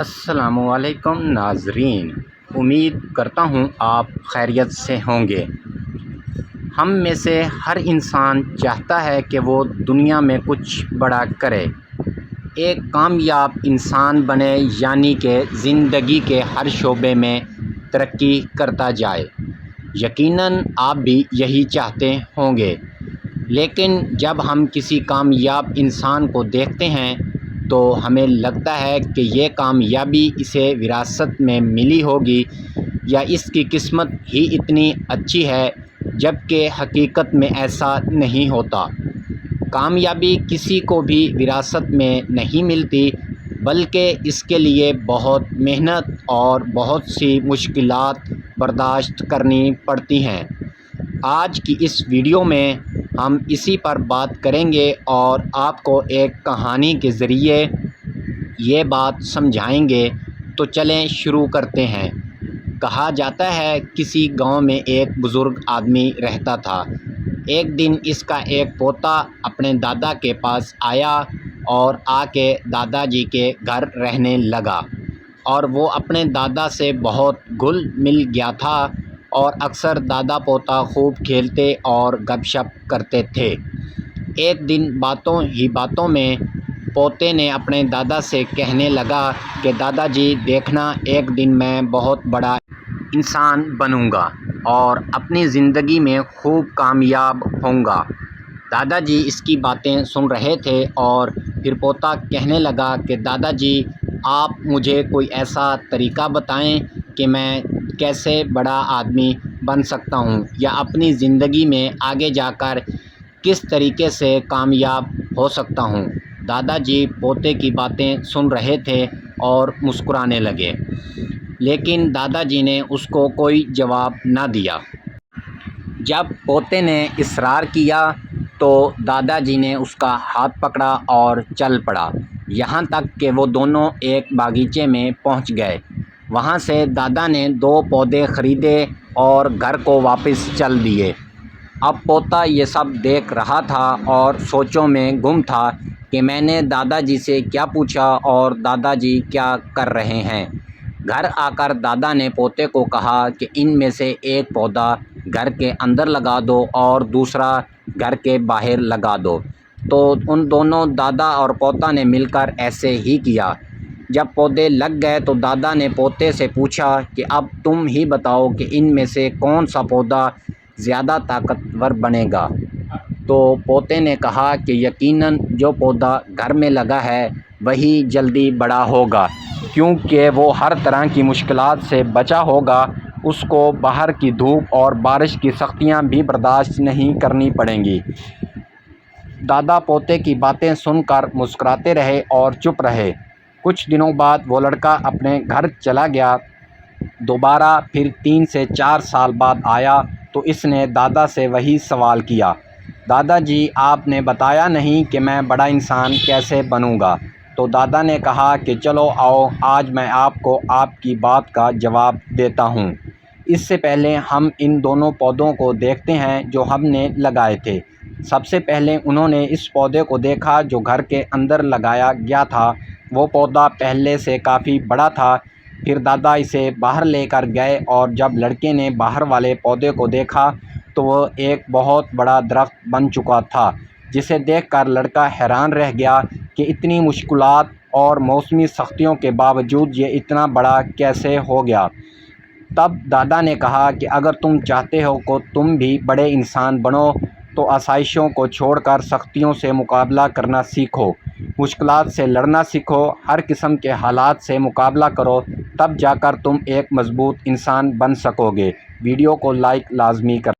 السلام علیکم ناظرین، امید کرتا ہوں آپ خیریت سے ہوں گے۔ ہم میں سے ہر انسان چاہتا ہے کہ وہ دنیا میں کچھ بڑا کرے، ایک کامیاب انسان بنے، یعنی کہ زندگی کے ہر شعبے میں ترقی کرتا جائے۔ یقیناً آپ بھی یہی چاہتے ہوں گے، لیکن جب ہم کسی کامیاب انسان کو دیکھتے ہیں تو ہمیں لگتا ہے کہ یہ کامیابی اسے وراثت میں ملی ہوگی یا اس کی قسمت ہی اتنی اچھی ہے، جبکہ حقیقت میں ایسا نہیں ہوتا۔ کامیابی کسی کو بھی وراثت میں نہیں ملتی، بلکہ اس کے لیے بہت محنت اور بہت سی مشکلات برداشت کرنی پڑتی ہیں۔ آج کی اس ویڈیو میں ہم اسی پر بات کریں گے اور آپ کو ایک کہانی کے ذریعے یہ بات سمجھائیں گے۔ تو چلیں شروع کرتے ہیں۔ کہا جاتا ہے کسی گاؤں میں ایک بزرگ آدمی رہتا تھا۔ ایک دن اس کا ایک پوتا اپنے دادا کے پاس آیا اور آ کے دادا جی کے گھر رہنے لگا، اور وہ اپنے دادا سے بہت گھل مل گیا تھا اور اکثر دادا پوتا خوب کھیلتے اور گپ شپ کرتے تھے۔ ایک دن باتوں ہی باتوں میں پوتے نے اپنے دادا سے کہنے لگا کہ دادا جی دیکھنا، ایک دن میں بہت بڑا انسان بنوں گا اور اپنی زندگی میں خوب کامیاب ہوں گا۔ دادا جی اس کی باتیں سن رہے تھے اور پھر پوتا کہنے لگا کہ دادا جی آپ مجھے کوئی ایسا طریقہ بتائیں کہ میں کیسے بڑا آدمی بن سکتا ہوں، یا اپنی زندگی میں آگے جا کر کس طریقے سے کامیاب ہو سکتا ہوں۔ دادا جی پوتے کی باتیں سن رہے تھے اور مسکرانے لگے، لیکن دادا جی نے اس کو کوئی جواب نہ دیا۔ جب پوتے نے اصرار کیا تو دادا جی نے اس کا ہاتھ پکڑا اور چل پڑا، یہاں تک کہ وہ دونوں ایک باغیچے میں پہنچ گئے۔ وہاں سے دادا نے 2 پودے خریدے اور گھر کو واپس چل دیے۔ اب پوتا یہ سب دیکھ رہا تھا اور سوچوں میں گم تھا کہ میں نے دادا جی سے کیا پوچھا اور دادا جی کیا کر رہے ہیں۔ گھر آ کر دادا نے پوتے کو کہا کہ ان میں سے ایک پودا گھر کے اندر لگا دو اور دوسرا گھر کے باہر لگا دو۔ تو ان دونوں دادا اور پوتا نے مل کر ایسے ہی کیا۔ جب پودے لگ گئے تو دادا نے پوتے سے پوچھا کہ اب تم ہی بتاؤ کہ ان میں سے کون سا پودا زیادہ طاقتور بنے گا۔ تو پوتے نے کہا کہ یقیناً جو پودا گھر میں لگا ہے وہی جلدی بڑا ہوگا، کیونکہ وہ ہر طرح کی مشکلات سے بچا ہوگا، اس کو باہر کی دھوپ اور بارش کی سختیاں بھی برداشت نہیں کرنی پڑیں گی۔ دادا پوتے کی باتیں سن کر مسکراتے رہے اور چپ رہے۔ کچھ دنوں بعد وہ لڑکا اپنے گھر چلا گیا۔ دوبارہ پھر 3 سے 4 سال بعد آیا تو اس نے دادا سے وہی سوال کیا، دادا جی آپ نے بتایا نہیں کہ میں بڑا انسان کیسے بنوں گا۔ تو دادا نے کہا کہ چلو آؤ، آج میں آپ کو آپ کی بات کا جواب دیتا ہوں۔ اس سے پہلے ہم ان دونوں پودوں کو دیکھتے ہیں جو ہم نے لگائے تھے۔ سب سے پہلے انہوں نے اس پودے کو دیکھا جو گھر کے اندر لگایا گیا تھا۔ وہ پودا پہلے سے کافی بڑا تھا۔ پھر دادا اسے باہر لے کر گئے اور جب لڑکے نے باہر والے پودے کو دیکھا تو وہ ایک بہت بڑا درخت بن چکا تھا، جسے دیکھ کر لڑکا حیران رہ گیا کہ اتنی مشکلات اور موسمی سختیوں کے باوجود یہ اتنا بڑا کیسے ہو گیا۔ تب دادا نے کہا کہ اگر تم چاہتے ہو کہ تم بھی بڑے انسان بنو تو آسائشوں کو چھوڑ کر سختیوں سے مقابلہ کرنا سیکھو، مشکلات سے لڑنا سیکھو، ہر قسم کے حالات سے مقابلہ کرو، تب جا کر تم ایک مضبوط انسان بن سکو گے۔ ویڈیو کو لائک لازمی کر